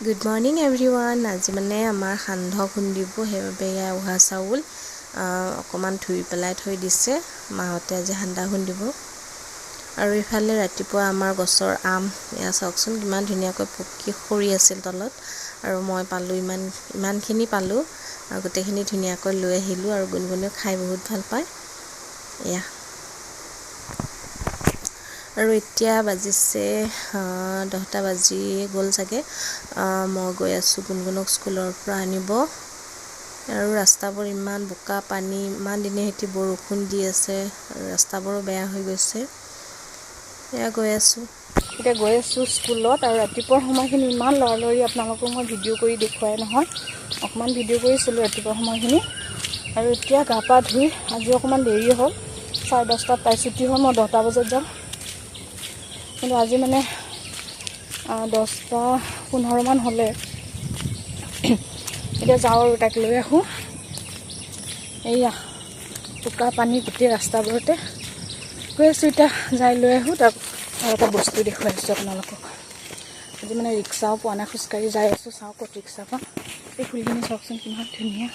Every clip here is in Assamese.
Good morning everyone. আজি মানে আমাৰ সান্ধ খুন্দিব সেইবাবে ইয়া উহা চাউল অকমান ধুই পেলাই থৈ দিছে মাহতে আজি সান্ধা খুন্দিব আৰু ইফালে ৰাতিপুৱা আমাৰ গছৰ আম ইয়া চাওকচোন কিমান ধুনীয়াকৈ পকি খৰি আছিল তলত আৰু মই পালো ইমানখিনি পালো গোটেইখিনি ধুনীয়াকৈ লৈ আহিলো আৰু গুণগুণে খাই বহুত ভাল পায় ইয়া আৰু এতিয়া বাজিছে 10টা বাজি গ'ল চাগে মই গৈ আছো গুণগুণক স্কুলৰ পৰা আনিব আৰু ৰাস্তাবোৰ ইমান বোকা পানী ইমান দিনে হেতি বৰষুণ দি আছে ৰাস্তাবোৰো বেয়া হৈ গৈছে এয়া গৈ আছো স্কুলত আৰু ৰাতিপুৱাৰ সময়খিনি ইমান লৰলৰি আপোনালোকক মই ভিডিঅ' কৰি দেখুৱাই নহয় অকমান ভিডিঅ' কৰিছিলো ৰাতিপুৱাৰ সময়খিনি আৰু এতিয়া গা পা ধুই আজি অকমান দেৰি হ'ল 10:30 পাই ছুটি হ'ল মই 10টা বজাত যাম কিন্তু আজি মানে 10:15 মান হ'লে এতিয়া যাওঁ আৰু তাক লৈ আহোঁ এইয়া বোকা পানী গোটেই ৰাস্তাবোৰতে গৈ আছোঁ এতিয়া যাই লৈ আহোঁ তাক আৰু এটা বস্তু দেখুৱাই আছোঁ আপোনালোকক আজি মানে ৰিক্সাও পোৱা নাই খোজকাঢ়ি যাই আছোঁ চাওঁ ক'ত ৰিক্সা পাওঁ এই ফুলখিনি চাওকচোন কিমান ধুনীয়া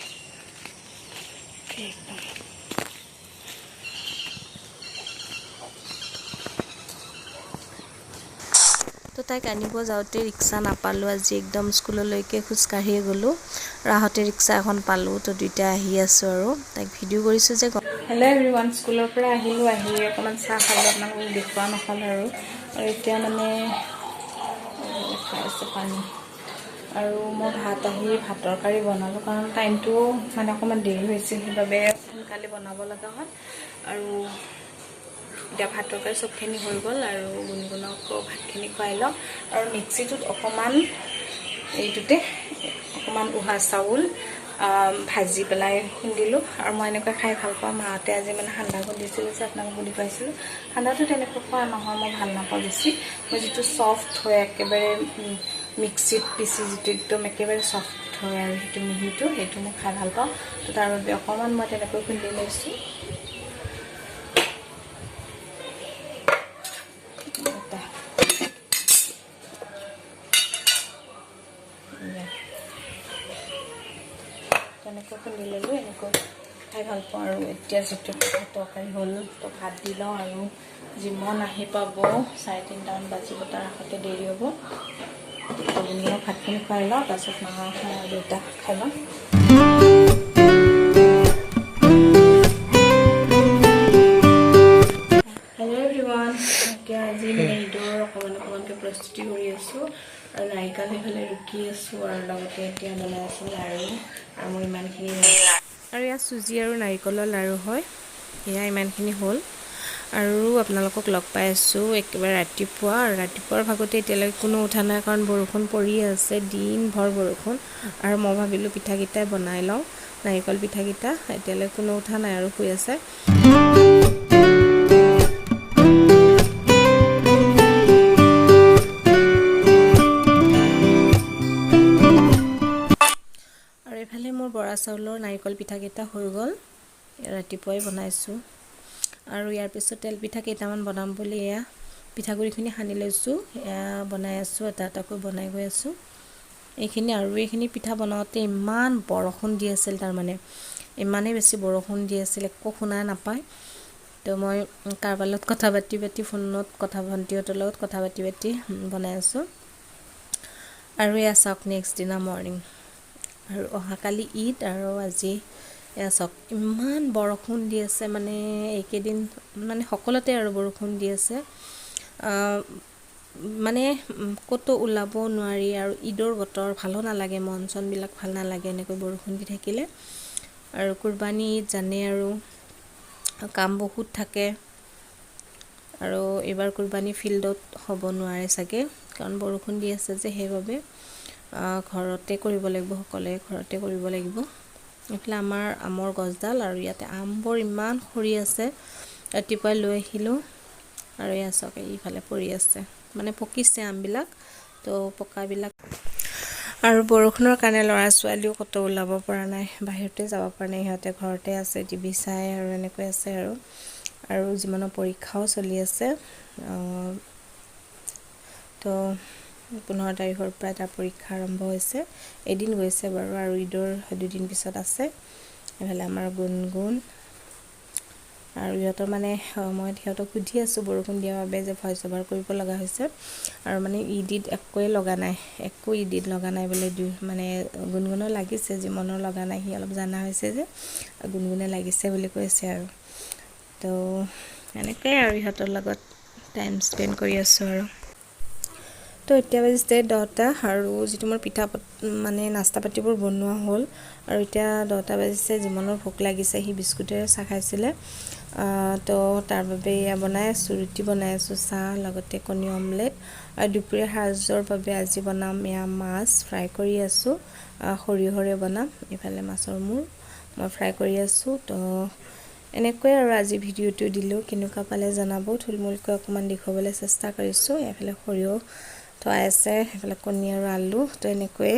একদম তো তাইক আনিব যাওঁতে ৰিক্সা নাপালোঁ আজি একদম স্কুললৈকে খোজকাঢ়িয়ে গ'লোঁ ৰাহতে ৰিক্সা এখন পালোঁ তো দুইটা আহি আছোঁ আৰু তাইক ভিডিঅ' কৰিছোঁ যে হেল্ল' এভৰিৱান স্কুলৰ পৰা আহিলোঁ আহি অকণমান চাহ খালোঁ আপোনালোকক দেখুওৱা নহ'ল আৰু এতিয়া মানে খাই আছে পানী আৰু মই ভাতৰ কাৰি বনালোঁ কাৰণ টাইমটো মানে অকণমান দেৰি হৈছিল সেইবাবে সোনকালে বনাব লগা হ'ল আৰু এতিয়া ভাতৰ কাৰি চবখিনি হৈ গ'ল আৰু গুণগুণকো ভাতখিনি খুৱাই লওঁ আৰু মিক্সিটোত অকণমান এইটোতে অকণমান উহা চাউল ভাজি পেলাই খুন্দিলোঁ আৰু মই এনেকুৱা খাই ভাল পাওঁ মাহঁতে আজি মানে সান্দা খুন্দিছিল যে আপোনালোকক বুলি পাইছিলোঁ সান্দাটো তেনেকৈ খোৱা নহয় মই ভাল নাপাওঁ বেছি মই যিটো চফ্ট হয় একেবাৰে মিক্সিত পিচি যিটো একদম একেবাৰে চফ্ট হয় আৰু সেইটো মিহিটো সেইটো মই খাই ভাল পাওঁ তো তাৰ বাবে অকণমান মই তেনেকৈ খুন্দি লৈছোঁ তেনেকৈ খুন্দি ল'লোঁ এনেকৈ খাই ভাল পাওঁ আৰু এতিয়া যিটো তৰকাৰী হ'ল তো ভাত দি লওঁ আৰু যিমান আহি পাব 3:30মান বাজিব তাৰ আগতে দেৰি হ'ব গুণগুণক ভাতখিনি খুৱাই লওঁ তাৰপিছত মা দেউতা খাই লওঁ হেল্ল' এভৰিৱান এতিয়া আজি মানে ঈদৰ অকণমানকৈ প্ৰস্তুতি কৰি আছোঁ আৰু নাৰিকল সেইফালে ৰুকি আছোঁ আৰু লগতে এতিয়া বনাই আছোঁ লাড়ু আৰু মোৰ ইমানখিনি আৰু ইয়াত চুজি আৰু নাৰিকলৰ লাড়ু হয় এয়া ইমানখিনি হ'ল আৰু আপোনালোকক লগ পাই আছোঁ একেবাৰে ৰাতিপুৱা আৰু ৰাতিপুৱাৰ ভাগতে এতিয়ালৈকে কোনো উঠা নাই কাৰণ বৰষুণ পৰিয়ে আছে দিনভৰ বৰষুণ আৰু মই ভাবিলোঁ পিঠাকেইটাই বনাই লওঁ নাৰিকল পিঠাকেইটা এতিয়ালৈকে কোনো উঠা নাই আৰু শুই আছে এইফালে মোৰ বৰা চাউলৰ নাৰিকল পিঠাকেইটা হৈ গ'ল ৰাতিপুৱাই বনাইছোঁ আৰু ইয়াৰ পিছত তেল পিঠা কেইটামান বনাম বুলি এয়া পিঠাগুড়িখিনি সানি লৈছোঁ এয়া বনাই আছোঁ এটা এটাকৈ বনাই গৈ আছোঁ এইখিনি পিঠা বনাওঁতে ইমান বৰষুণ দি আছিল তাৰমানে ইমানেই বেছি বৰষুণ দি আছিল একো শুনা নাপায় তো মই কাৰোবাৰ লগত কথা পাতি ফোনত ভণ্টিহঁতৰ লগত কথা পাতি বনাই আছোঁ আৰু এয়া চাওক নেক্সট দিনা মৰ্ণিং আৰু অহাকালি ঈদ আৰু আজি এয়া চাওক ইমান বৰষুণ দি আছে মানে এইকেইদিন মানে সকলোতে আৰু বৰষুণ দি আছে মানে ক'তো ওলাব নোৱাৰি আৰু ঈদৰ বতৰ ভালো নালাগে মন চনবিলাক ভাল নালাগে এনেকৈ বৰষুণ দি থাকিলে আৰু কুৰবানী ঈদ জানে আৰু কাম বহুত থাকে আৰু এইবাৰ কুৰবানী ফিল্ডত হ'ব নোৱাৰে চাগে কাৰণ বৰষুণ দি আছে যে সেইবাবে ঘৰতে কৰিব লাগিব সকলোৱে ঘৰতে কৰিব লাগিব এইফালে আমাৰ আমৰ গছডাল আৰু ইয়াতে আমবোৰ ইমান সৰি আছে ৰাতিপুৱাই লৈ আহিলোঁ আৰু এয়া চাওক এইফালে পৰি আছে মানে পকিছে আমবিলাক তো পকাবিলাক আৰু বৰষুণৰ কাৰণে ল'ৰা ছোৱালীও ক'তো ওলাব পৰা নাই বাহিৰতে যাব পৰা নাই সিহঁতে ঘৰতে আছে টিভি চাই আৰু এনেকৈ আছে আৰু যিমানৰ পৰীক্ষাও চলি আছে তো 15 তাৰিখৰ পৰা তাৰ পৰীক্ষা আৰম্ভ হৈছে এদিন গৈছে বাৰু আৰু ঈদৰ 2 দিন পিছত আছে এফালে আমাৰ গুণগুণ আৰু ইহঁতৰ মানে মই সিহঁতক সুধি আছোঁ বৰষুণ দিয়াৰ বাবে যে ভইচ অভাৰ কৰিব লগা হৈছে আৰু মানে ঈদিত একোৱে লগা নাই একো ঈদিত লগা নাই বোলে মানে গুণগুণৰ লাগিছে যে মনৰ লগা নাই সি অলপ জানা হৈছে যে গুণগুণে লাগিছে বুলি কৈছে আৰু তো এনেকৈ আৰু ইহঁতৰ লগত টাইম স্পেণ্ড কৰি আছোঁ আৰু তো এতিয়া বাজিছে 10টা আৰু যিটো মোৰ পিঠা মানে নাস্তা পাতিবোৰ বনোৱা হ'ল আৰু এতিয়া 10টা বাজিছে যিমনৰ ভোক লাগিছে সি বিস্কুটেৰে চাহ খাইছিলে তো তাৰ বাবে এয়া বনাই আছোঁ ৰুটি বনাই আছোঁ চাহ লগতে কণী অমলেট আৰু দুপৰীয়া সাজৰ বাবে আজি বনাম এয়া মাছ ফ্ৰাই কৰি আছোঁ সৰিয়হৰে বনাম ইফালে মাছৰ মূৰ মই ফ্ৰাই কৰি আছোঁ তো এনেকৈ আৰু আজি ভিডিঅ'টো দিলোঁ কেনেকুৱা পালে জনাব থুলমূলকৈ অকণমান দেখুৱাবলৈ চেষ্টা কৰিছোঁ এফালে সৰিয়হ থোৱাই আছে এফালে কণী আৰু আলু তো এনেকৈয়ে